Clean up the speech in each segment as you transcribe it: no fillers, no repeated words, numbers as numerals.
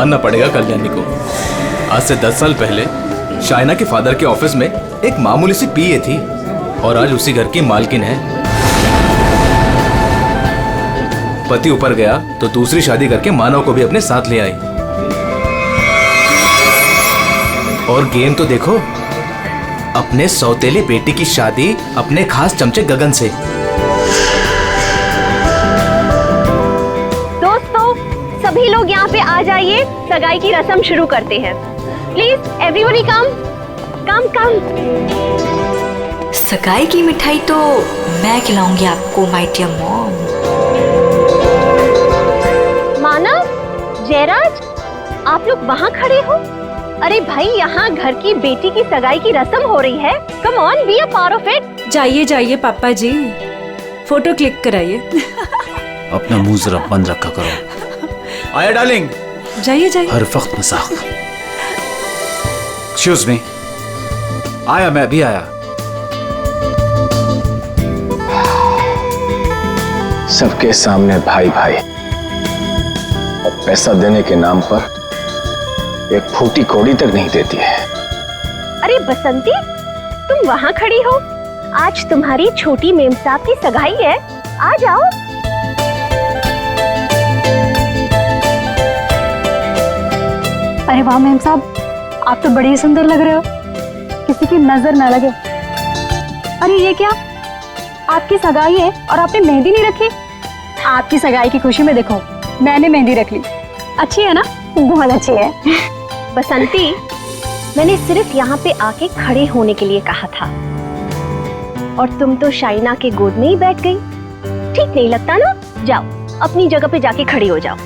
मानना पड़ेगा कल्याणी को। आज से 10 साल पहले शाइना के फादर के ऑफिस में एक मामूली सी पीए थी और आज उसी घर की मालकिन है। पति ऊपर गया तो दूसरी शादी करके मानव को भी अपने साथ ले आई। और गेम तो देखो, अपने सौतेली बेटी की शादी अपने खास चमचे गगन से। दोस्तों, सभी लोग यहाँ पे आ जाइए, सगाई की रस्म शुरू करते हैं। प्लीज एवरीबॉडी कम कम। सगाई की मिठाई तो मैं खिलाऊंगी आपको माय डियर मॉम। मानव, जयराज, आप लोग वहाँ खड़े हो? अरे भाई, यहाँ घर की बेटी की सगाई की रस्म हो रही है। Come on, be a part of it. जाइए जाइए पापा जी, फोटो क्लिक कराइए। अपना मुंह जरा बंद रखा करो। आया डार्लिंग। जाइए जाइए। हर वक्त मजाक। Excuse me. आया, मैं भी आया। सबके सामने भाई भाई, और पैसा देने के नाम पर एक फूटी कौड़ी तक नहीं देती है। अरे बसंती, तुम वहाँ खड़ी हो? आज तुम्हारी छोटी मेम साहब की सगाई है, आ जाओ। अरे वाह मेम साहब, आप तो बड़ी सुंदर लग रहे हो, किसी की नजर ना लगे। अरे ये क्या, आपकी सगाई है और आपने मेहंदी नहीं रखी? आपकी सगाई की खुशी में देखो, मैंने मेहंदी रख ली। अच्छी है ना? बहुत अच्छी है। बसंती, मैंने सिर्फ यहाँ पे आके खड़े होने के लिए कहा था, और तुम तो शाइना के गोद में ही बैठ गई। ठीक नहीं लगता ना? जाओ अपनी जगह पे जाके खड़ी हो जाओ।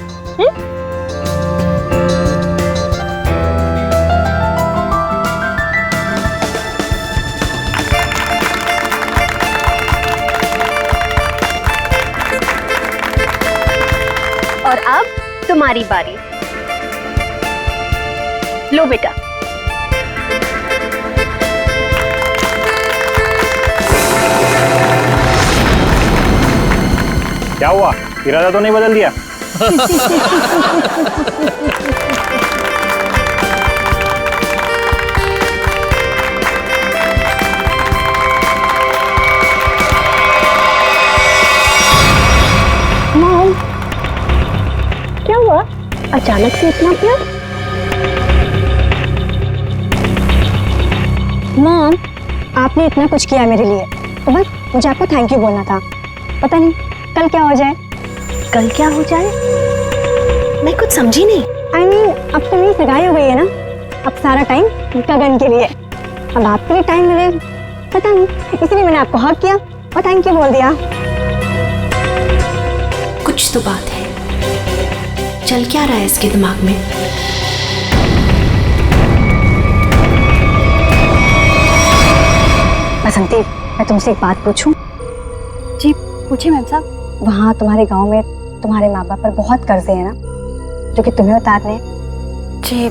और अब तुम्हारी बारी। लो बेटा। क्या हुआ, इरादा तो नहीं बदल दिया? मॉम, क्या हुआ? अचानक से इतना प्यार? मॉम, आपने इतना कुछ किया मेरे लिए, तो बस मुझे आपको थैंक यू बोलना था। पता नहीं कल क्या हो जाए। कल क्या हो जाए? मैं कुछ समझी नहीं। I mean, अब तो मेरी सगाई हो गई है ना, अब सारा टाइम गगन के लिए। अब आपके लिए टाइम मिले, पता नहीं, इसलिए मैंने आपको हक किया और थैंक यू बोल दिया। कुछ तो बात है, चल क्या रहा है इसके दिमाग में? बसंती, मैं तुमसे एक बात पूछूं? जी पूछिए मैम साहब। वहाँ तुम्हारे गांव में तुम्हारे माँ बाप पर बहुत कर्जे हैं ना, जो कि तुम्हें उतारने? जी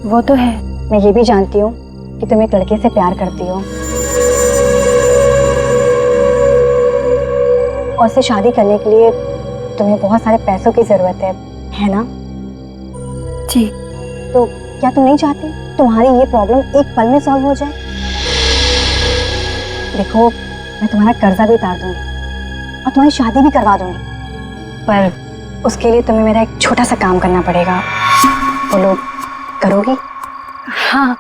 वो तो है। मैं ये भी जानती हूँ कि तुम एक लड़के से प्यार करती हो और उससे शादी करने के लिए तुम्हें बहुत सारे पैसों की जरूरत है ना? जी। तो क्या तुम नहीं चाहती तुम्हारी ये प्रॉब्लम एक पल में सॉल्व हो जाए? देखो, मैं तुम्हारा कर्जा भी उतार दूंगी और तुम्हारी शादी भी करवा दूंगी, पर उसके लिए तुम्हें मेरा एक छोटा सा काम करना पड़ेगा। बोलो, करोगी? हाँ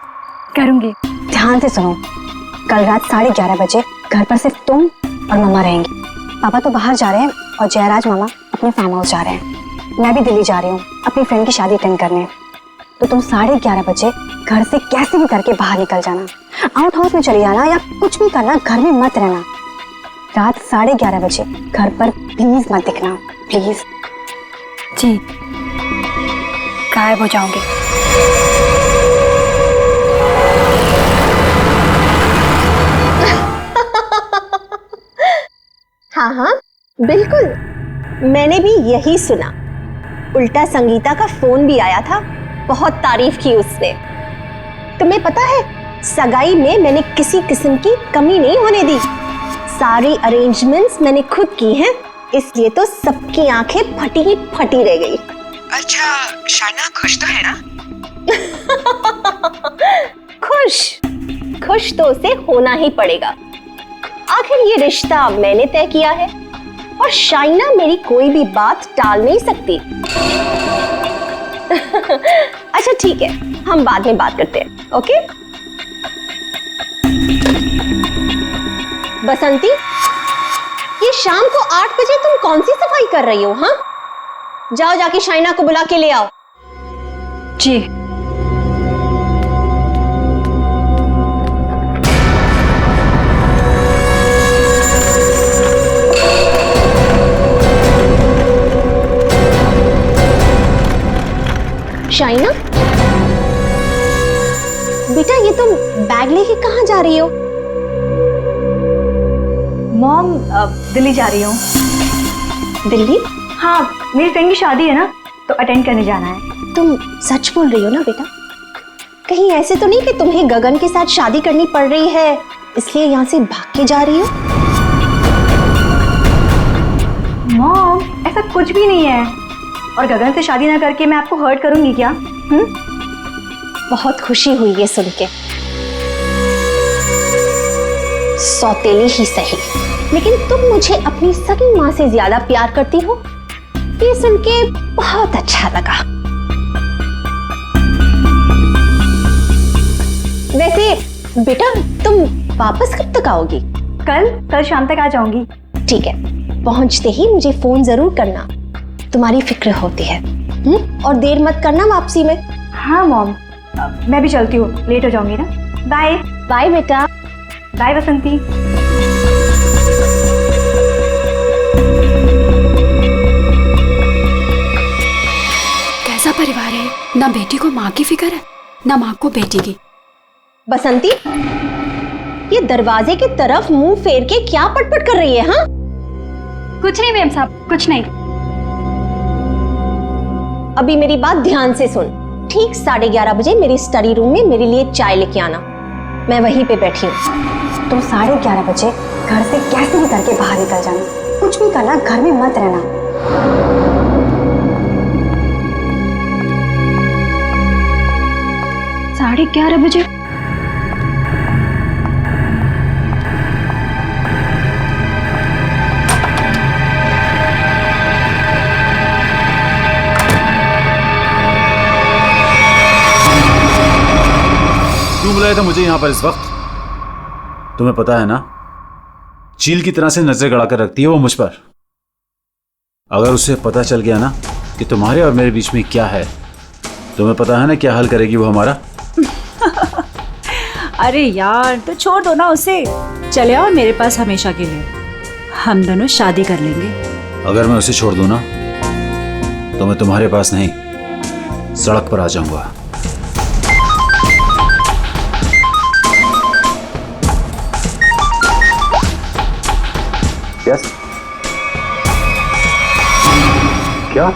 करूंगी। ध्यान से सुनो, कल रात 11:30 बजे घर पर सिर्फ तुम और मम्मा रहेंगी। पापा तो बाहर जा रहे हैं और जयराज मामा अपने फार्म हाउस जा रहे हैं। मैं भी दिल्ली जा रही हूँ अपनी फ्रेंड की शादी अटेंड करने। तो तुम 11:30 बजे घर से कैसे भी करके बाहर निकल जाना, आउट हाउस में चली जाना या कुछ भी करना, घर में मत रहना। रात 11:30 बजे घर पर प्लीज मत दिखना, प्लीज। जी, गायब हो जाओगे। हाँ हाँ बिल्कुल, मैंने भी यही सुना। उल्टा संगीता का फोन भी आया था, बहुत तारीफ की उसने। तुम्हें पता है, सगाई में मैंने किसी किस्म की कमी नहीं होने दी। सारी अरेंजमेंट्स मैंने खुद की हैं, इसलिए तो सबकी आंखें फटी ही फटी रह गई। अच्छा शाइना खुश तो है ना? खुश तो उसे होना ही पड़ेगा। आखिर ये रिश्ता मैंने तय किया है और शाइना मेरी कोई भी बात टाल नहीं सकती। अच्छा ठीक है, हम बाद में बात करते हैं, ओके? बसंती, ये शाम को 8 बजे तुम कौन सी सफाई कर रही हो? हाँ, जाओ जाके शाइना को बुला के ले आओ। जी। शाइना, बेटा ये तुम बैग लेके कहाँ जा रही हो? मॉम, दिल्ली जा रही हूँ। दिल्ली? हाँ, मेरी फ्रेंड की शादी है ना, तो अटेंड करने जाना है। तुम सच बोल रही हो ना बेटा? कहीं ऐसे तो नहीं कि तुम्हें गगन के साथ शादी करनी पड़ रही है इसलिए यहाँ से भाग के जा रही हो? मॉम, ऐसा कुछ भी नहीं है। और गगन से शादी ना करके मैं आपको हर्ट करूंगी क्या? बहुत खुशी हुई ये सुन के। सौतेली ही सही, लेकिन तुम मुझे अपनी सगी माँ से ज्यादा प्यार करती हो, ये सुन के बहुत अच्छा लगा। वैसे बेटा तुम वापस कब तक आओगी? कल शाम तक आ जाऊंगी। ठीक है, पहुंचते ही मुझे फोन जरूर करना, तुम्हारी फिक्र होती है। और देर मत करना वापसी में। हाँ मॉम, मैं भी चलती हूँ, लेट हो जाऊंगी ना। बाय। बाय बेटा। बाय बसंती। कैसा परिवार है, ना बेटी को माँ की फिक्र है ना माँ को बेटी की। बसंती, ये दरवाजे की तरफ मुंह फेर के क्या पटपट कर रही है? हाँ, कुछ नहीं मैम साहब, कुछ नहीं। अभी मेरी बात ध्यान से सुन। ठीक 11:30 बजे मेरी स्टडी रूम में मेरे लिए चाय लेके आना, मैं वहीं पे बैठी हूँ। तुम 11:30 बजे घर से कैसे भी करके बाहर निकल जाना, कुछ भी करना, घर में मत रहना। 11:30 बजे? क्यों बुलाया था मुझे यहाँ पर इस वक्त? तुम्हें पता है ना, चील की तरह से नजर गड़ा कर रखती है वो मुझ पर। अगर उसे पता चल गया ना कि तुम्हारे और मेरे बीच में क्या है, तुम्हें पता है ना क्या हाल करेगी वो हमारा। अरे यार, तो छोड़ दो ना उसे, चले आओ मेरे पास हमेशा के लिए, हम दोनों शादी कर लेंगे। अगर मैं उसे छोड़ दूं ना तो मैं तुम्हारे पास नहीं, सड़क पर आ जाऊंगा। यस क्या?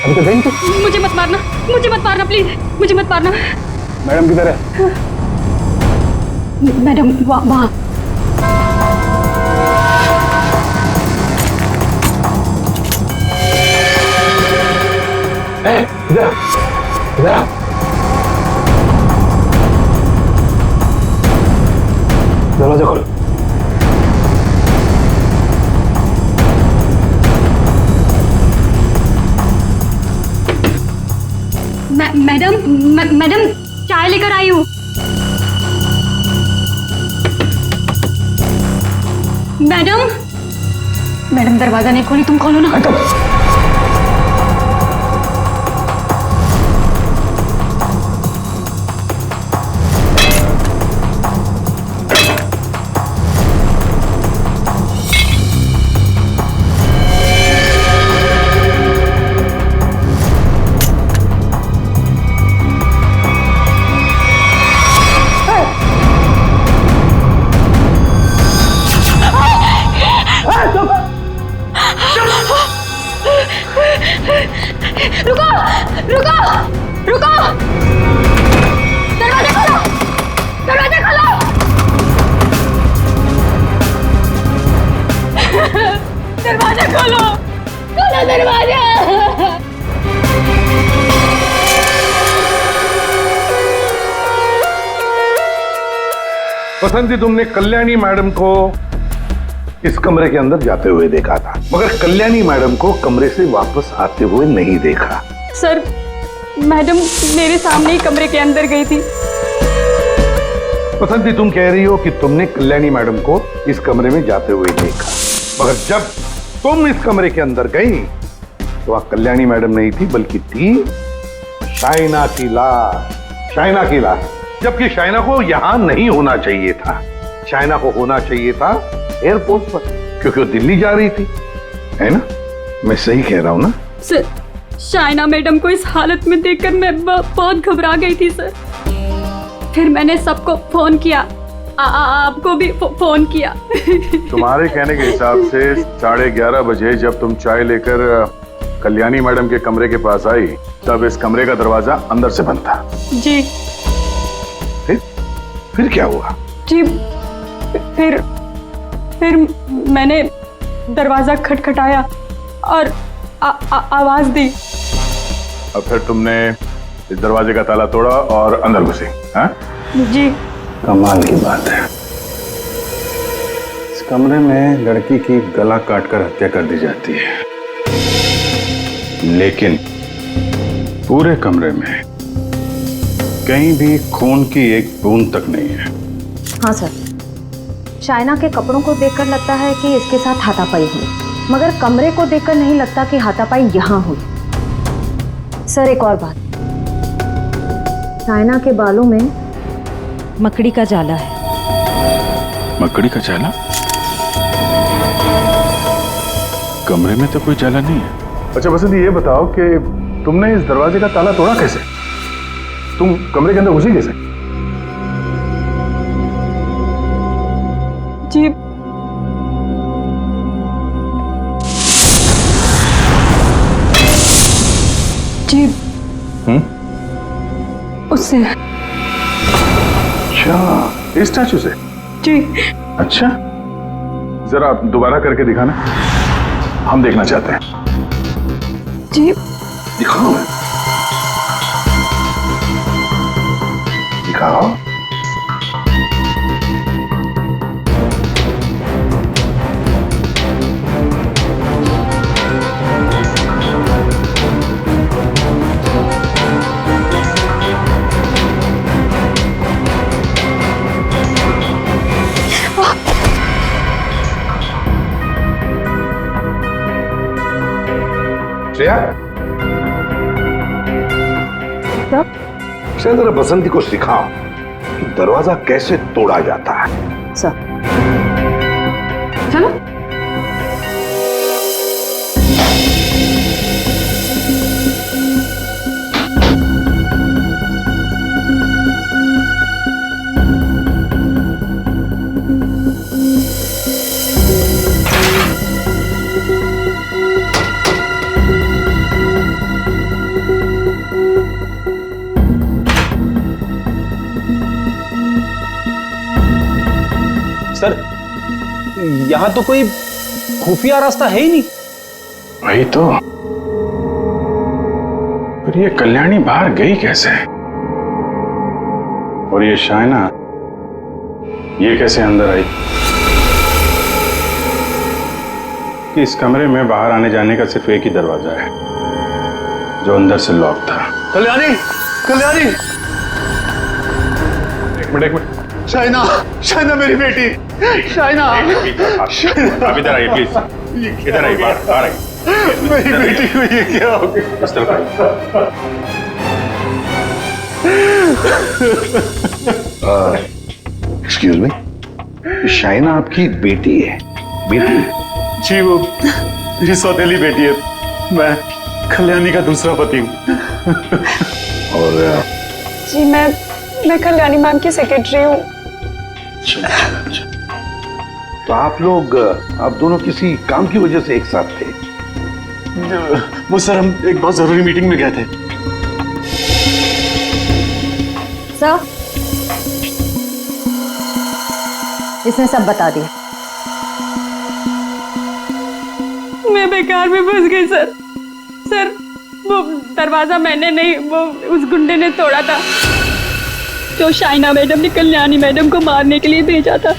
अभी तो गई थी। मुझे मत मारना प्लीज, मुझे मत मारना। मैडम किधर है? मैडम वहाँ। इधर इधर दरवाजा खोलो। मैडम चाय लेकर आई हूँ। मैडम दरवाजा नहीं खोली, तुम खोलो ना। बसंती, तुमने कल्याणी मैडम को इस कमरे के अंदर जाते हुए देखा था, मगर कल्याणी मैडम को कमरे से वापस आते हुए नहीं देखा। सर, मैडम मेरे सामने ही कमरे के अंदर गई थी। बसंती, तुम कह रही हो कि तुमने कल्याणी मैडम को इस कमरे में जाते हुए देखा, मगर जब तुम इस कमरे के अंदर गई तो वहां कल्याणी मैडम नहीं थी, बल्कि थी शाइना की लाश। शाइना की लाश, जबकि शाइना को यहां नहीं होना चाहिए था। शाइना को होना चाहिए था एयरपोर्ट पर, क्योंकि वो दिल्ली जा रही थी, है ना? मैं सही कह रहा हूं ना? सर, शाइना मैडम को इस हालत में देखकर मैं बहुत घबरा गई थी सर। फिर मैंने सबको फोन किया, आपको भी फोन किया। तुम्हारे कहने के हिसाब से 11:30 बजे जब तुम चाय लेकर कल्याणी मैडम के कमरे के पास आई, तब इस कमरे का दरवाजा अंदर से बंद था। जी। फिर क्या हुआ? जी, फिर मैंने दरवाजा खटखटाया और आवाज दी। और फिर तुमने इस दरवाजे का ताला तोड़ा और अंदर घुसे? हाँ? जी। कमाल की बात है, इस कमरे में लड़की की गला काटकर हत्या कर दी जाती है, लेकिन पूरे कमरे में कहीं भी खून की एक बूंद तक नहीं है। हाँ सर, शाइना के कपड़ों को देखकर लगता है कि इसके साथ हाथापाई हुई, मगर कमरे को देखकर नहीं लगता कि हाथापाई यहाँ हुई। सर, एक और बात, शाइना के बालों में मकड़ी का जाला है। मकड़ी का जाला? कमरे में तो कोई जाला नहीं है। अच्छा बसंती, ये बताओ कि तुमने इस दरवाजे का ताला तोड़ा कैसे? तुम कमरे के अंदर घुसी कैसे? जी, उससे। अच्छा, इस स्टैचू से? जी। अच्छा, जरा दोबारा करके दिखाना, हम देखना चाहते हैं। जी। दिखाओ, दिखाओ। श्रेया, जरा बसंती को सिखाओ कि दरवाजा कैसे तोड़ा जाता है। सर, चलो। सर, यहाँ तो कोई खुफिया रास्ता है ही नहीं। वही तो, पर ये कल्याणी बाहर गई कैसे? और ये शाइना, ये कैसे अंदर आई? कि इस कमरे में बाहर आने जाने का सिर्फ एक ही दरवाजा है, जो अंदर से लॉक था। कल्याणी, कल्याणी, एक मिनट। शाइना, शाइना मेरी बेटी, शाइना। आप इधर आइए प्लीज, इधर आइए, बाहर आइए। मेरी बेटी को ये क्या हो गया? इस तरफ आइए। एक्सक्यूज मी, शाइना आपकी बेटी है? बेटी? जी, वो मेरी सौतेली बेटी है। मैं कल्याणी का दूसरा पति हूँ। और जी, मैं कल्याणी मैम की सेक्रेटरी हूँ। अच्छा। तो आप लोग, आप दोनों किसी काम की वजह से एक साथ थे? वो सर, हम एक बहुत जरूरी मीटिंग में गए थे। सर, इसने सब बता दिया। मैं बेकार में फंस गई सर। सर, वो दरवाजा मैंने नहीं, वो उस गुंडे ने तोड़ा था। जो शाइना मैडम ने कल्याणी मैडम को मारने के लिए भेजा था।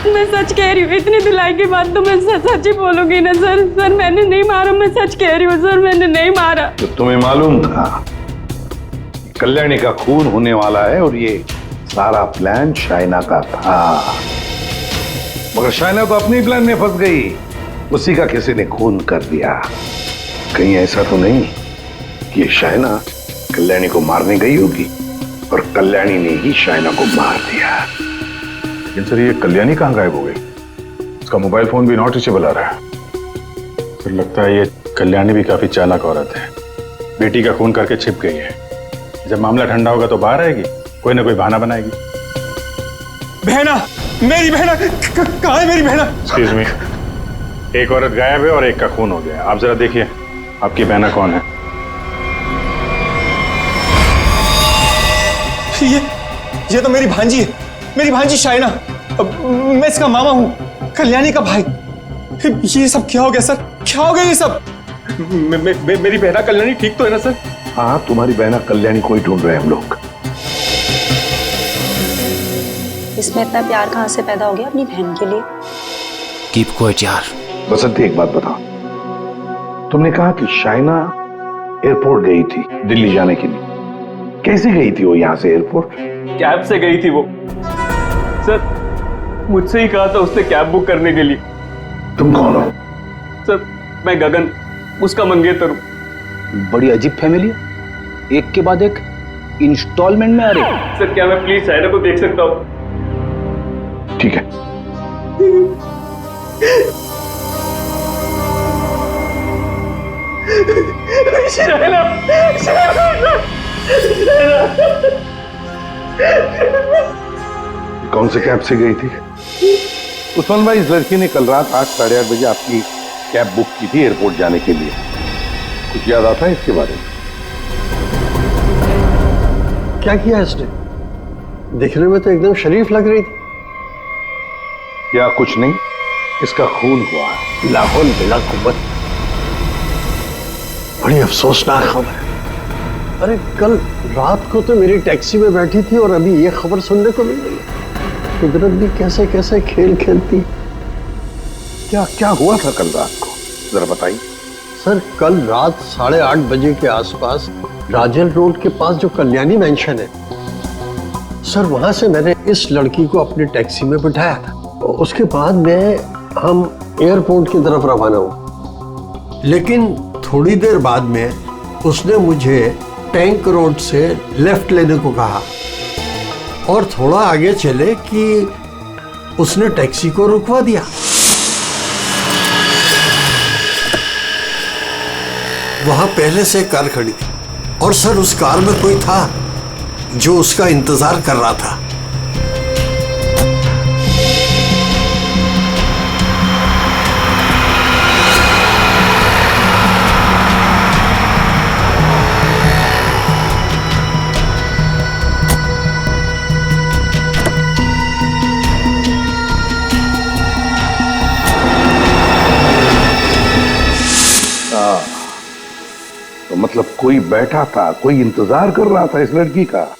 मैं सच कह रही हूँ, इतनी धुलाई के बाद तो मैं सच ही बोलूंगी ना सर। सर मैंने नहीं मारा, मैं सच कह रही हूँ सर, मैंने नहीं मारा। तो तुम्हें मालूम था कल्याणी का खून होने वाला है और ये सारा प्लान शाइना का था, मगर शाइना तो अपनी प्लान में फंस गई, उसी का किसी ने खून कर दिया। कहीं ऐसा तो नहीं कि ये शाइना कल्याणी को मारने गई होगी और कल्याणी ने ही शाइना को मार दिया। लेकिन सर ये कल्याणी कहाँ गायब हो गई? उसका मोबाइल फोन भी नॉट रीचेबल आ रहा है। सर लगता है ये कल्याणी भी काफी चालाक औरत है, बेटी का खून करके छिप गई है। जब मामला ठंडा होगा तो बाहर आएगी, कोई ना कोई बहाना बनाएगी। बहना, मेरी बहना कहाँ है? मेरी बहना। एक्सक्यूज मी, एक औरत गायब है और एक का खून हो गया। आप जरा देखिए आपकी बहना कौन है। ये तो मेरी भांजी है, मेरी भांजी शाइना। मैं इसका मामा हूँ, कल्याणी का भाई। ये सब क्या हो गया सर? क्या हो गया ये सब? मेरी बहना कल्याणी ठीक तो है ना सर? हाँ, तुम्हारी बहना कल्याणी को ही ढूंढ रहे हैं हम लोग। इसमें इतना प्यार कहाँ से पैदा हो गया अपनी बहन के लिए? कीप क्वाइट यार। बसंती एक बात बताओ, तुमने कहा कि शाइना एयरपोर्ट गई थी दिल्ली जाने के लिए, कैसे गई थी वो यहाँ से एयरपोर्ट? कैब से गई थी वो सर, मुझसे ही कहा था उसने कैब बुक करने के लिए। तुम कौन हो? सर मैं गगन, उसका मंगेतर हूँ। बड़ी अजीब फैमिली है, एक के बाद एक इंस्टॉलमेंट में आ रही। सर क्या मैं प्लीज शाइना को देख सकता हूँ? ठीक है। शाइना, कौन से कैब से गई थी? उस्मान भाई, इस लड़की ने कल रात 8, साढ़े 8 बजे आपकी कैब बुक की थी एयरपोर्ट जाने के लिए। कुछ याद आता है इसके बारे में? क्या किया इसने? दिखने में तो एकदम शरीफ लग रही थी। क्या कुछ नहीं, इसका खून हुआ है। लाहौल बिला कुव्वत। बड़ी अफसोसनाक खबर है। अरे कल रात को तो मेरी टैक्सी में बैठी थी और अभी ये खबर सुनने को मिल रही है। कुदरत भी कैसे कैसे खेल खेलती। क्या क्या हुआ था कल रात को, जरा बताइए। सर कल रात 8:30 बजे के आसपास राजल रोड के पास जो कल्याणी मैंशन है सर, वहां से मैंने इस लड़की को अपनी टैक्सी में बिठाया था। उसके बाद में हम एयरपोर्ट की तरफ रवाना हुए, लेकिन थोड़ी देर बाद में उसने मुझे टैंक रोड से लेफ्ट लेने को कहा और थोड़ा आगे चले कि उसने टैक्सी को रुकवा दिया। वहां पहले से कार खड़ी थी और सर उस कार में कोई था जो उसका इंतजार कर रहा था। तो मतलब कोई बैठा था, कोई इंतजार कर रहा था इस लड़की का।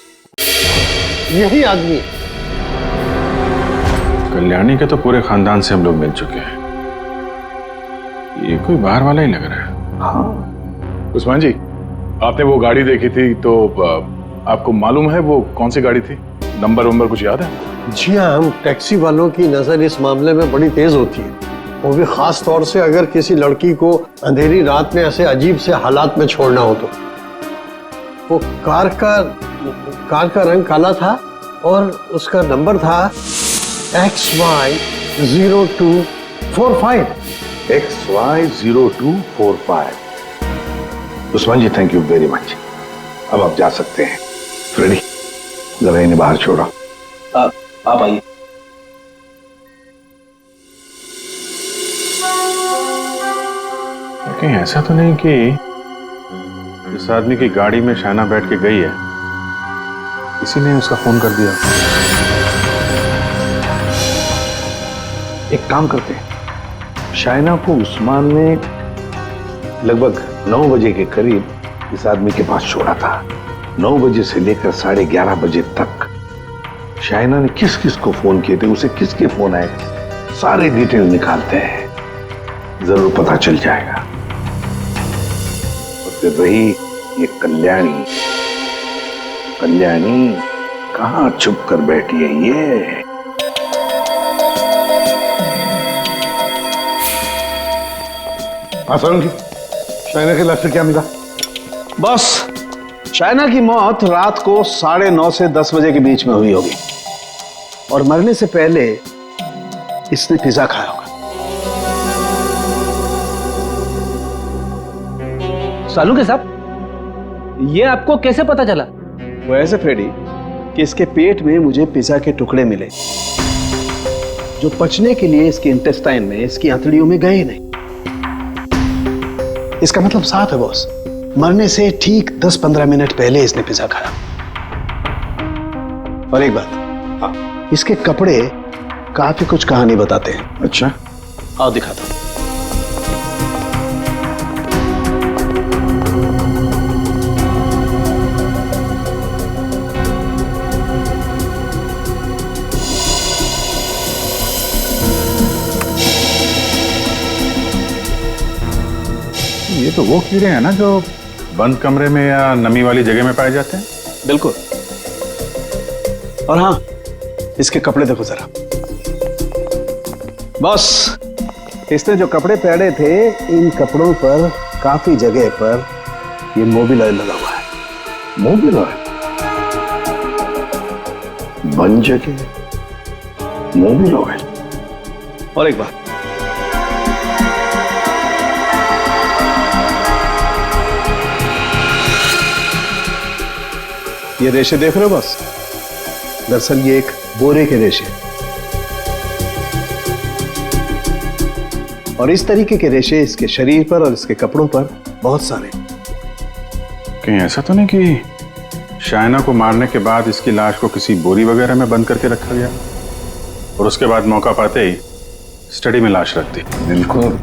यही आदमी। कल्याणी के तो पूरे खानदान से हम लोग मिल चुके हैं, ये कोई बाहर वाला ही लग रहा है। हाँ उस्मान जी, आपने वो गाड़ी देखी थी तो आपको मालूम है वो कौन सी गाड़ी थी? नंबर वंबर कुछ याद है? जी हाँ, हम टैक्सी वालों की नजर इस मामले में बड़ी तेज होती है, वो भी खास तौर से अगर किसी लड़की को अंधेरी रात में ऐसे अजीब से हालात में छोड़ना हो तो। वो कार का रंग काला था और उसका नंबर था XY0245। XY0245। Usman ji thank you very much. अब आप जा सकते हैं। फ्रेडी, जरा इन्हें बाहर छोड़ो। आप आइए। कहीं ऐसा तो नहीं कि इस आदमी की गाड़ी में शाइना बैठ के गई है, इसी ने उसका फोन कर दिया? एक काम करते हैं, शाइना को उस्मान ने लगभग 9 बजे के करीब इस आदमी के पास छोड़ा था। 9 बजे से लेकर 11:30 बजे तक शाइना ने किस किस को फोन किए थे, उसे किसके फोन आए थे, सारे डिटेल निकालते हैं, जरूर पता चल जाएगा। और फिर रही ये कल्याणी, कल्याणी कहां छुप कर बैठी है ये? हाँ सर, शाइना के लाश से क्या मिला? बस शाइना की मौत रात को 9:30 से 10 बजे के बीच में हुई होगी और मरने से पहले इसने पिज्जा खाया होगा। सालू के साहब, ये आपको कैसे पता चला? वो ऐसे फ्रेडी कि इसके पेट में मुझे पिज्जा के टुकड़े मिले जो पचने के लिए इसके इंटेस्टाइन में, इसकी आंतड़ियों में गए नहीं। इसका मतलब साफ है बॉस, मरने से ठीक 10-15 मिनट पहले इसने पिज्जा खाया। और एक बात, इसके कपड़े काफी कुछ कहानी बताते हैं। अच्छा, आओ दिखाता हूं। ये तो वो कीड़े हैं ना जो बंद कमरे में या नमी वाली जगह में पाए जाते हैं? बिल्कुल। और हाँ, इसके कपड़े देखो जरा। बस इसने जो कपड़े पहने थे, इन कपड़ों पर काफी जगह पर ये मोबिल ऑयल लगा हुआ है। Mobil oil? बंद जगह मोबिल ऑयल? और एक बात, ये रेशे देख रहे हो बस? दरअसल ये एक बोरे के रेशे, और इस तरीके के रेशे इसके शरीर पर और इसके कपड़ों पर बहुत सारे। कहीं ऐसा तो नहीं कि शाइना को मारने के बाद इसकी लाश को किसी बोरी वगैरह में बंद करके रखा गया और उसके बाद मौका पाते ही स्टडी में लाश रख दी? बिल्कुल।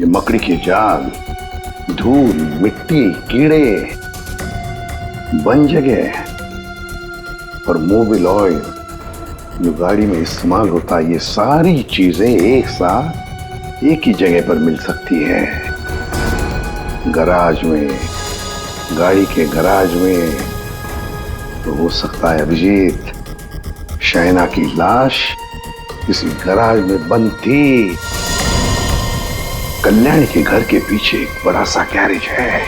ये मकड़ी के जाल, धूल, मिट्टी, कीड़े, बंद जगह और मोबिल ऑयल जो गाड़ी में इस्तेमाल होता है, ये सारी चीजें एक साथ एक ही जगह पर मिल सकती है। गराज में, गाड़ी के गराज में। तो हो सकता है अभिजीत, शाइना की लाश किसी गराज में बंद थी। कल्याणी के घर के पीछे एक बड़ा सा गैरेज है।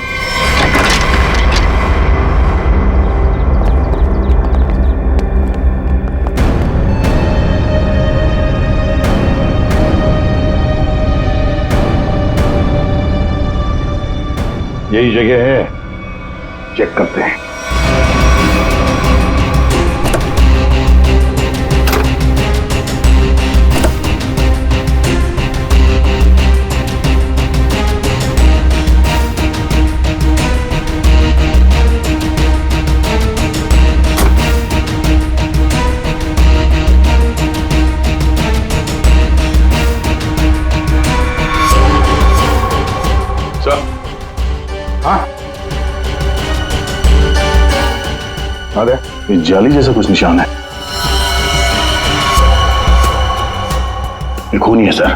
यही जगह है, चेक करते हैं। अरे ये जाली जैसा कुछ निशान है। ये खूनी है सर।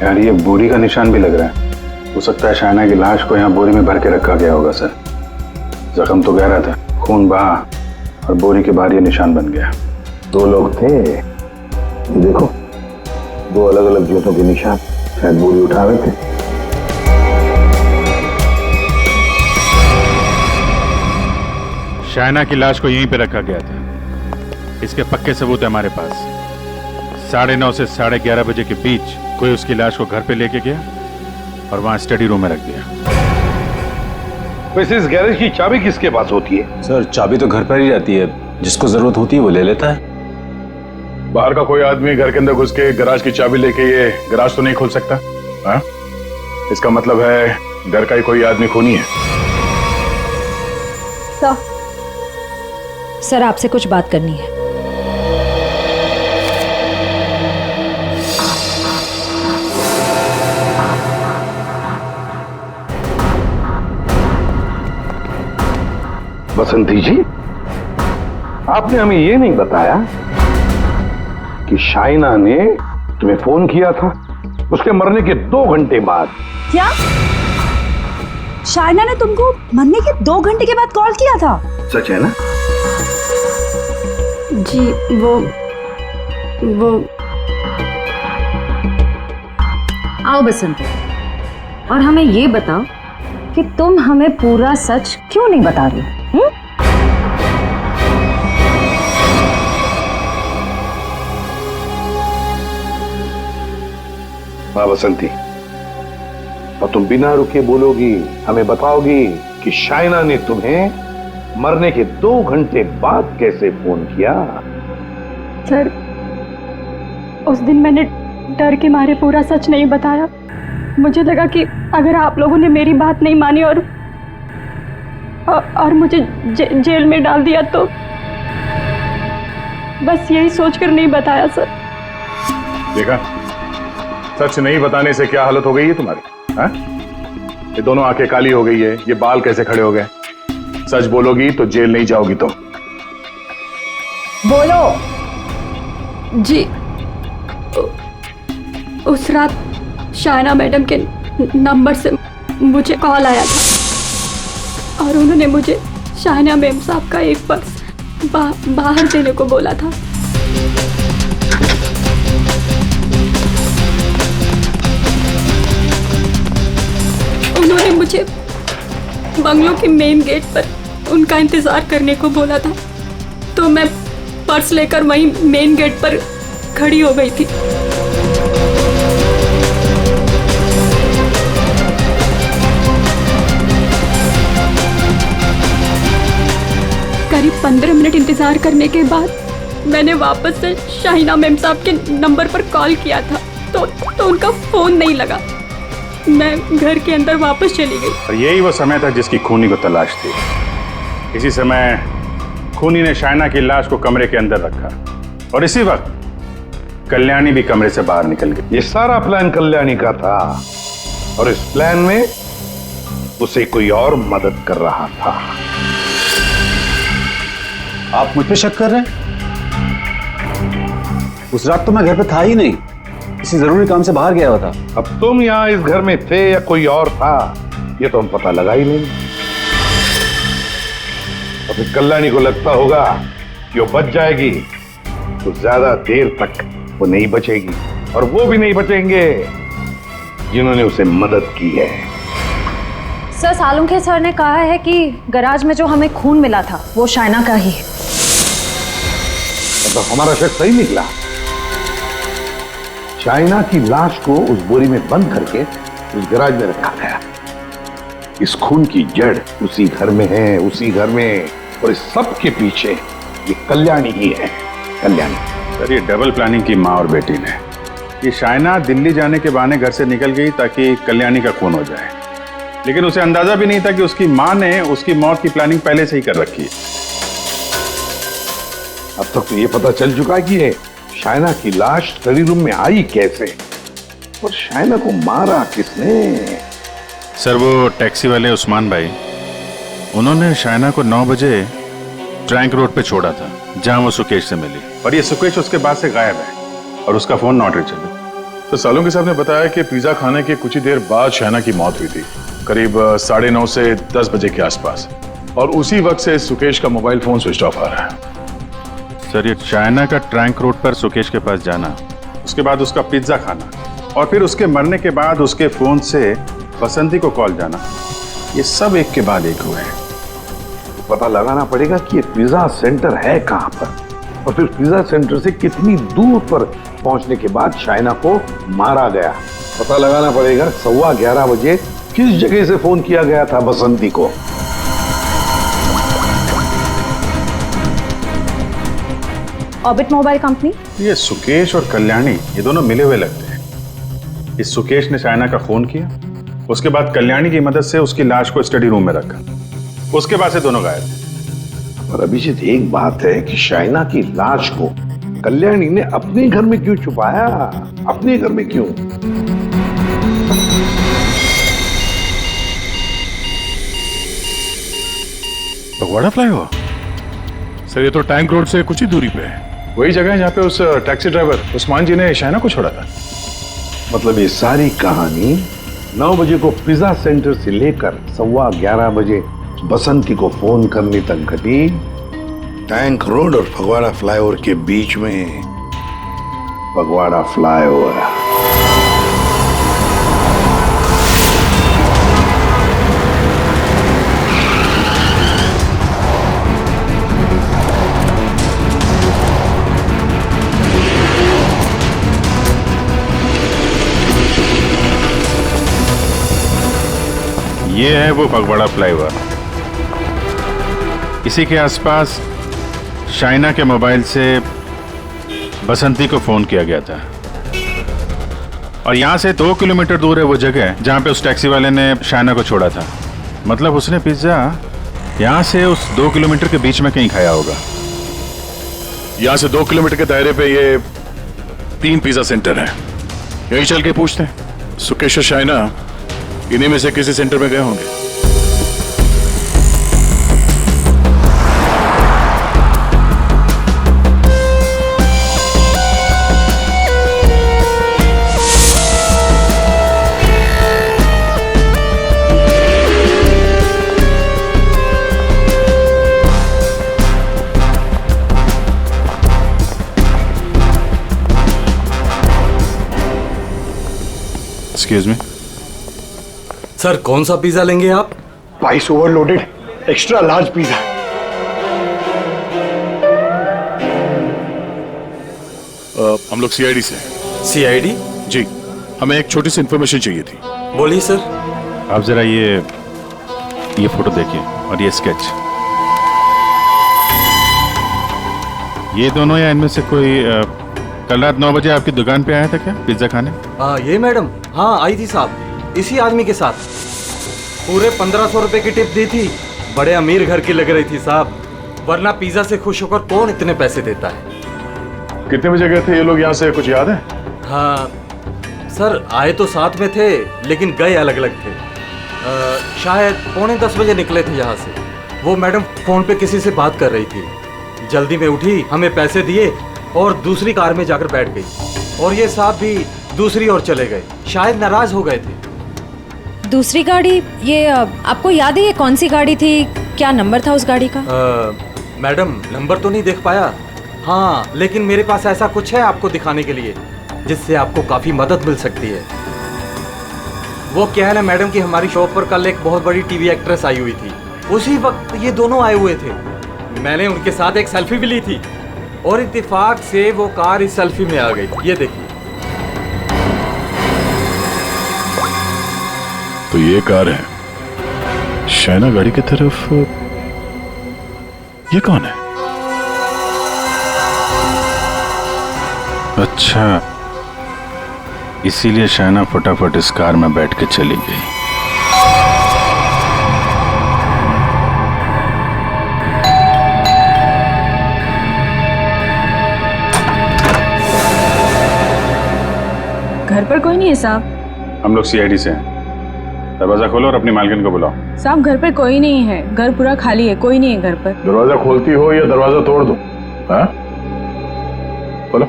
यार ये बोरी का निशान भी लग रहा है। हो सकता है शाइना की लाश को यहाँ बोरी में भर के रखा गया होगा सर। जख्म तो गहरा था, खून बहा और बोरी के बाहर ये निशान बन गया। 2 लोग थे, ये देखो 2 अलग अलग जूतों के निशान, शायद बोरी उठा रहे थे। शाइना की लाश को यहीं पे रखा गया था। इसके पक्के सबूत है हमारे पास। 9:30 से 11:30 बजे के बीच कोई उसकी लाश को घर पे लेके गया और वहां स्टडी रूम में रख दिया। वैसे इस गैरेज की चाबी किसके पास होती है? सर चाबी तो घर पर ही रहती है, जिसको जरूरत होती है वो ले लेता है। बाहर का कोई आदमी घर के अंदर घुस के गराज की चाबी लेके ये गराज तो नहीं खोल सकता। हाँ? इसका मतलब है घर का ही कोई आदमी खूनी है। सर आपसे कुछ बात करनी है। बसंती जी, आपने हमें ये नहीं बताया कि शाइना ने तुम्हें फोन किया था उसके मरने के 2 घंटे बाद। क्या शाइना ने तुमको मरने के 2 घंटे के बाद कॉल किया था? सच है ना? जी वो आओ बसंती, और हमें ये बताओ कि तुम हमें पूरा सच क्यों नहीं बता रही? हाँ बसंती, और तुम बिना रुके बोलोगी, हमें बताओगी कि शाइना ने तुम्हें मरने के 2 घंटे बाद कैसे फोन किया? सर, उस दिन मैंने डर के मारे पूरा सच नहीं बताया। मुझे लगा कि अगर आप लोगों ने मेरी बात नहीं मानी और मुझे जेल में डाल दिया तो बस यही सोचकर नहीं बताया सर। देखा, सच नहीं बताने से क्या हालत हो गई है तुम्हारी? हाँ? ये दोनों आंखें काली हो गई है, ये बाल कैसे खड़े हो गए? सच बोलोगी तो जेल नहीं जाओगी तुम। बोलो। जी, उस रात शाइना मैडम के नंबर से मुझे कॉल आया था और उन्होंने मुझे शाइना मैम साहब का एक पर्स बाहर देने को बोला था। उन्होंने मुझे बंगलों के मेन गेट पर उनका इंतजार करने को बोला था, तो मैं पर्स लेकर वहीं मेन गेट पर खड़ी हो गई थी। करीब 15 मिनट इंतजार करने के बाद मैंने वापस से शाइना मैम साहब के नंबर पर कॉल किया था, तो उनका फोन नहीं लगा। मैं घर के अंदर वापस चली गई। और यही वो समय था जिसकी खूनी को तलाश थी। इसी समय खूनी ने शाइना की लाश को कमरे के अंदर रखा और इसी वक्त कल्याणी भी कमरे से बाहर निकल गई। ये सारा प्लान कल्याणी का था और इस प्लान में उसे कोई और मदद कर रहा था। आप मुझ पे शक कर रहे हैं? उस रात तो मैं घर पे था ही नहीं, किसी जरूरी काम से बाहर गया हुआ था। अब तुम यहाँ इस घर में थे या कोई और था, ये तो हम पता लगा ही नहीं। और फिर कल्याणी को लगता होगा कि वो बच जाएगी, तो ज्यादा देर तक वो नहीं बचेगी, और वो भी नहीं बचेंगे जिन्होंने उसे मदद की है। सर, सालुंखे सर ने कहा है कि गैराज में जो हमें खून मिला था वो शाइना का ही है। तो हमारा शक सही निकला। शाइना की लाश को उस बोरी में बंद करके उस गैराज में रखा गया। इस खून की जड़ उसी घर में है, उसी घर में, और इस सब के पीछे ये कल्याणी ही है। कल्याणी। सर, ये डबल प्लानिंग की माँ और बेटी ने। ये शाइना दिल्ली जाने के बहाने घर से निकल गई ताकि कल्याणी का खून हो जाए, लेकिन उसे अंदाजा भी नहीं था कि उसकी माँ ने उसकी मौत की प्लानिंग पहले से ही कर रखी है। अब तक तो ये पता चल चुका है कि ये शाइना की लाश स्टडी रूम में आई कैसे, और शाइना को मारा किसने? सर, वो टैक्सी वाले उस्मान भाई, उन्होंने शाइना को 9 बजे ट्रैंक रोड पे छोड़ा था जहां वो सुकेश से मिली, और ये सुकेश उसके बाद से गायब है और उसका फोन नॉट रीचेबल। तो सालुंखे साहब ने बताया कि पिज्जा खाने के कुछ ही देर बाद शाइना की मौत हुई थी, करीब 9:30 से 10 बजे के आसपास, और उसी वक्त से सुकेश का मोबाइल फोन स्विच ऑफ आ रहा है। सर, ये शाइना का ट्रैंक रोड पर सुकेश के पास जाना, उसके बाद उसका पिज्जा खाना, और फिर उसके मरने के बाद उसके फोन से बसंती को कॉल जाना, ये सब एक के बाद एक हुए हैं। पता लगाना पड़ेगा कि ये पिज्जा सेंटर है कहां पर, और फिर पिज्जा सेंटर से कितनी दूर पर पहुंचने के बाद शाइना को मारा गया। पता लगाना पड़ेगा 11:15 बजे किस जगह से फोन किया गया था बसंती को। Orbit mobile company. ये सुकेश और कल्याणी ये दोनों मिले हुए लगते हैं। इस सुकेश ने शाइना का खून किया, उसके बाद कल्याणी की मदद से उसकी लाश को स्टडी रूम में रखा, उसके बाद से दोनों गायब थे। पर अभिजीत, एक बात है कि शाइना की लाश को कल्याणी ने अपने घर में क्यों छुपाया? अपने घर में क्यों? फगवाड़ा फ्लाईओवर? सर ये तो टैंक रोड से कुछ ही दूरी पे है। वही जगह है जहाँ पे उस टैक्सी ड्राइवर उस्मान जी ने शाइना को छोड़ा था। मतलब ये सारी कहानी 9 बजे को पिज्जा सेंटर से लेकर 11:15 बजे बसंती को फोन करने तक घटी टैंक रोड और फगवाड़ा फ्लाईओवर के बीच में। फगवाड़ा फ्लाईओवर। ये है वो फगवाड़ा फ्लाईओवर। इसी के आसपास शाइना के मोबाइल से बसंती को फोन किया गया था और यहाँ से 2 किलोमीटर दूर है वो जगह जहाँ पे उस टैक्सी वाले ने शाइना को छोड़ा था। मतलब उसने पिज्जा यहाँ से उस 2 किलोमीटर के बीच में कहीं खाया होगा। यहाँ से 2 किलोमीटर के दायरे पे ये 3 पिज्जा सेंटर है। यही चल के पूछते हैं। सुकेश और शाइना इन्हीं में से किसी सेंटर में गए होंगे। एक्सक्यूज मी सर, कौन सा पिज्जा लेंगे आप? Spice overloaded extra large pizza. हम लोग सीआईडी से। सीआईडी? जी, हमें एक छोटी सी इंफॉर्मेशन चाहिए थी। बोलिए सर। आप जरा ये फोटो देखिए और ये स्केच। ये दोनों या इनमें से कोई कल रात 9 बजे आपकी दुकान पे आया था क्या पिज्जा खाने? ये मैडम, हाँ आई थी साहब, इसी आदमी के साथ। पूरे 1500 रुपए की टिप दी थी। बड़े अमीर घर की लग रही थी साहब, वरना पिज्जा से खुश होकर कौन इतने पैसे देता है। कितने बजे गए थे ये लोग यहाँ से, कुछ याद है? हाँ सर, आए तो साथ में थे लेकिन गए अलग अलग थे। शायद 9:45 बजे निकले थे यहाँ से। वो मैडम फोन पे किसी से बात कर रही थी, जल्दी में उठी, हमें पैसे दिए और दूसरी कार में जाकर बैठ गई। और ये साहब भी दूसरी ओर चले गए, शायद नाराज हो गए थे। दूसरी गाड़ी, ये आपको याद है ये कौन सी गाड़ी थी? क्या नंबर था उस गाड़ी का? मैडम नंबर तो नहीं देख पाया। हाँ, लेकिन मेरे पास ऐसा कुछ है आपको दिखाने के लिए जिससे आपको काफी मदद मिल सकती है। वो क्या है ना मैडम कि हमारी शॉप पर कल एक बहुत बड़ी टीवी एक्ट्रेस आई हुई थी। उसी वक्त ये दोनों आए हुए थे। मैंने उनके साथ एक सेल्फी भी ली थी और इत्तेफाक से वो कार इस सेल्फी में आ गई। ये देखिए। तो ये कार है शाइना गाड़ी की तरफ। ये कौन है? अच्छा, इसीलिए शाइना फटाफट इस कार में बैठ के चली गई। घर पर कोई नहीं है साहब। हम लोग सीआईडी से हैं। दरवाजा खोलो और अपनी मालकिन को बुलाओ। साहब घर पर कोई नहीं है, घर पूरा खाली है, कोई नहीं है घर पर। दरवाजा खोलती हो या दरवाजा तोड़ दो? हाँ, खोलो।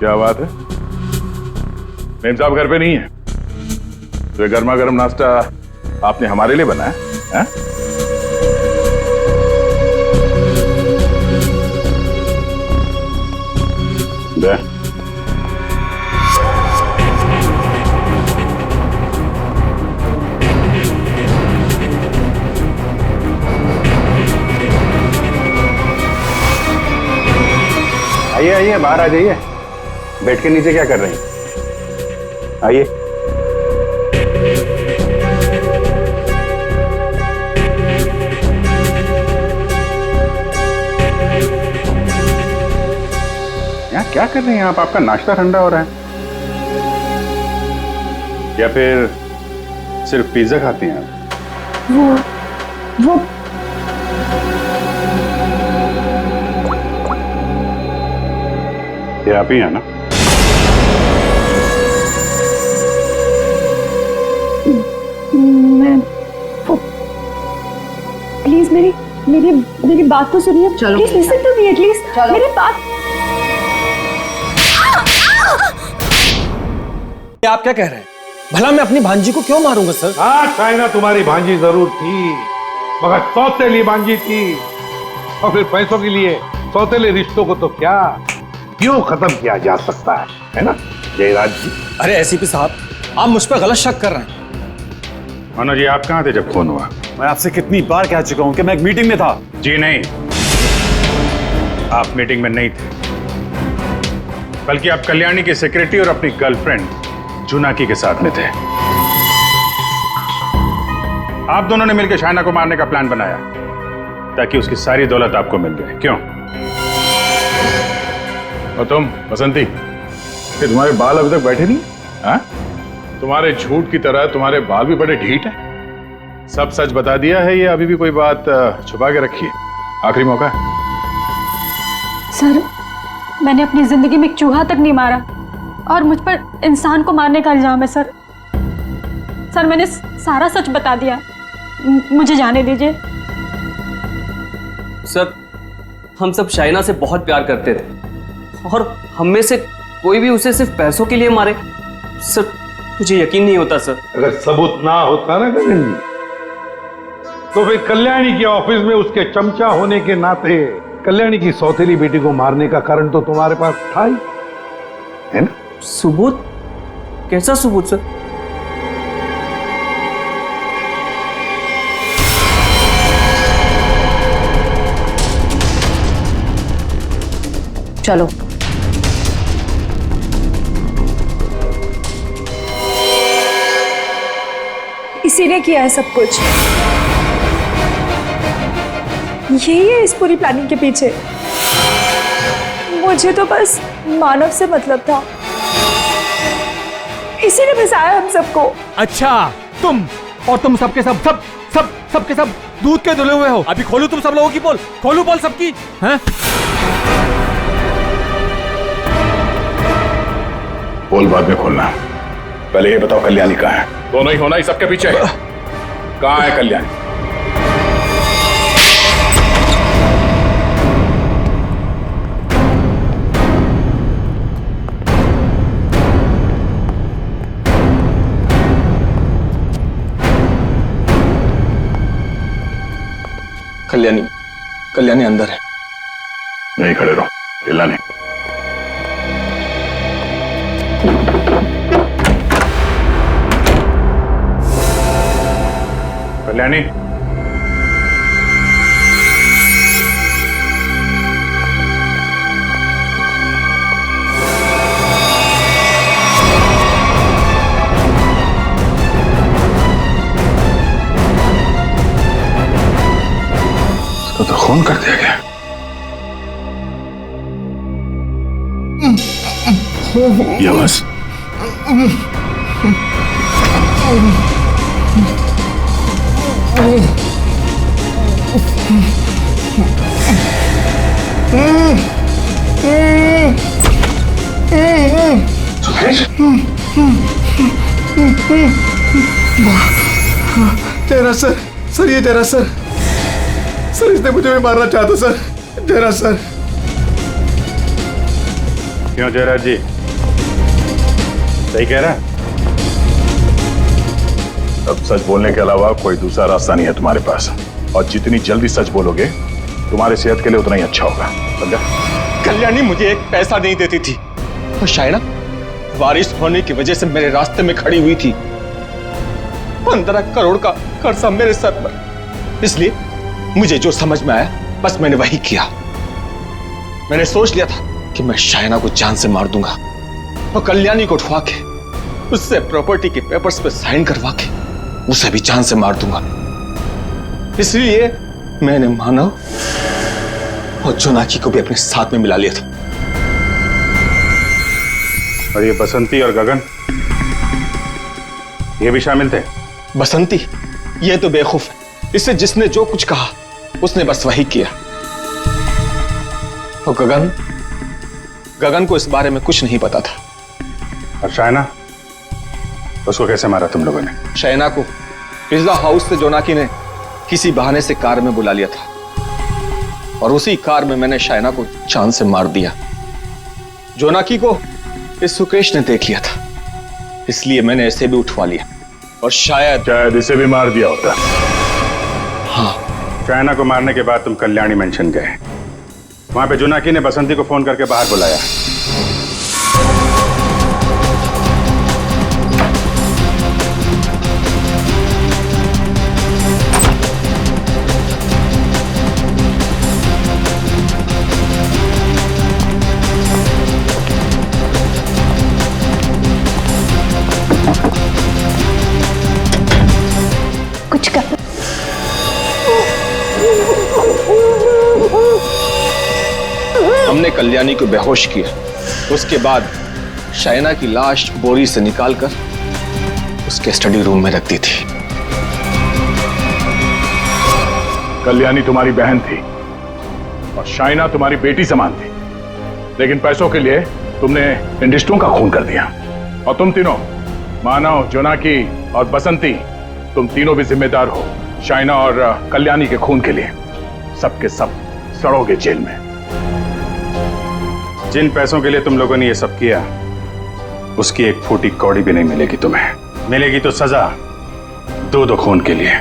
क्या बात है, मेम साहब घर पे नहीं है? तो गर्मा गर्म नाश्ता आपने हमारे लिए बनाया है? दे। आइए आइए, बाहर आ जाइए। बेड के नीचे क्या कर रही हैं? आइए। यहाँ क्या कर रही हैं आप? आपका नाश्ता ठंडा हो रहा है। या फिर सिर्फ पिज्जा खाती हैं आप? वो ये आप ही हैं ना? मैं प्लीज मेरी मेरी मेरी बात तो सुनिए। Please listen to me at least. मेरी बात। आप क्या कह रहे हैं? भला मैं अपनी भांजी को क्यों मारूंगा सर? हाँ शाइना तुम्हारी भांजी जरूर थी, मगर सौतेली भांजी थी। और फिर पैसों के लिए सौतेले रिश्तों को तो क्या क्यों खत्म किया जा सकता है ना जयराज जी? अरे एसीपी साहब, आप मुझ पर गलत शक कर रहे हैं। मनोज जी, आप कहाँ थे जब फोन हुआ? मैं आपसे कितनी बार कह चुका हूं कि मैं एक मीटिंग में था। जी नहीं, आप मीटिंग में नहीं थे, बल्कि आप कल्याणी के सेक्रेटरी और अपनी गर्लफ्रेंड जुनाकी के साथ में थे। आप दोनों ने मिलकर शाइना को मारने का प्लान बनाया ताकि उसकी सारी दौलत आपको मिल जाए। क्यों? और तुम बसंती, कि तुम्हारे बाल अभी तक बैठे नहीं? हाँ? तुम्हारे झूठ की तरह तुम्हारे बाल भी बड़े ढीठ हैं। सब सच बता दिया है, ये अभी भी कोई बात छुपा के रखी है? आखिरी मौका है। सर, मैंने अपनी जिंदगी में एक चूहा तक नहीं मारा और मुझ पर इंसान को मारने का इल्जाम है सर। सर, मैंने सारा सच बता दिया, मुझे जाने दीजिए। सर, हम सब शाइना से बहुत प्यार करते थे और हम में से कोई भी उसे सिर्फ पैसों के लिए मारे, सर मुझे यकीन नहीं होता सर। अगर सबूत ना होता ना गगन जी, तो फिर कल्याणी के ऑफिस में उसके चमचा होने के नाते कल्याणी की सौतेली बेटी को मारने का कारण तो तुम्हारे पास था ही, है ना? सबूत? कैसा सबूत सर? चलो। इसी ने किया है सब कुछ। यही है इस पूरी प्लानिंग के पीछे। मुझे तो बस मानव से मतलब था, इसी ने फंसाया हम सबको। अच्छा, तुम सबके सबके सब दूध के धुले हुए हो। अभी खोलू तुम सब लोगों की पोल, खोलू पोल सबकी, हैं? पोल बाद में खोलना, पहले ये बताओ कल्याणी कहाँ है? दोनों ही होना ही सबके पीछे। कहाँ है कल्याणी? कल्याणी अंदर है। नहीं खड़े रहो, हिलना नहीं। कल्याणी, इसको तो खून कर दिया गया। ये बस तेरा सर ये तेरा सर इसने मुझे भी मारना चाहता सर। तेरा सर। क्यों जयराज जी, सही कह रहा है? अब सच बोलने के अलावा कोई दूसरा रास्ता नहीं है तुम्हारे पास, और जितनी जल्दी सच बोलोगे तुम्हारे सेहत के लिए उतना ही अच्छा होगा, समझा? कल्याणी मुझे एक पैसा नहीं देती थी, और शायना बारिश होने की वजह से मेरे रास्ते में खड़ी हुई थी। 15 करोड़ का कर्जा मेरे सर पर। इसलिए मुझे जो समझ में आया बस मैंने वही किया। मैंने सोच लिया था कि मैं शायना को जान से मार दूंगा और कल्याणी को उठवा के उससे प्रॉपर्टी के पेपर्स पे साइन करवा के उसे भी जान से मार दूंगा। इसलिए मैंने मानव और जोनाकी को भी अपने साथ में मिला लिया था। और ये बसंती और गगन, ये भी शामिल थे? बसंती ये तो बेवकूफ है, इससे जिसने जो कुछ कहा उसने बस वही किया। और गगन गगन को इस बारे में कुछ नहीं पता था। और शाइना, उसको कैसे मारा तुम लोगों ने? शाइना को पिज्जा हाउस से जोनाकी ने किसी बहाने से कार में बुला लिया था और उसी कार में मैंने शाइना को चांद से मार दिया। जोनाकी को इस सुकेश ने देख लिया था, इसलिए मैंने इसे भी उठवा लिया और शायद इसे भी मार दिया होता। हाँ। शाइना को मारने के बाद तुम कल्याणी मेंशन गए। वहां पे जोनाकी ने बसंती को फोन करके बाहर बुलाया। कुछ कर। हमने कल्याणी को बेहोश किया। उसके बाद शाइना की लाश बोरी से निकालकर उसके स्टडी रूम में रख दी थी। कल्याणी तुम्हारी बहन थी और शाइना तुम्हारी बेटी समान थी, लेकिन पैसों के लिए तुमने इन रिश्तों का खून कर दिया। और तुम तीनों, मानव, जोनाकी और बसंती, तुम तीनों भी जिम्मेदार हो शाइना और कल्याणी के खून के लिए। सबके सब सड़ोगे जेल में। जिन पैसों के लिए तुम लोगों ने ये सब किया, उसकी एक फूटी कौड़ी भी नहीं मिलेगी तुम्हें। मिलेगी तो सजा दो खून के लिए।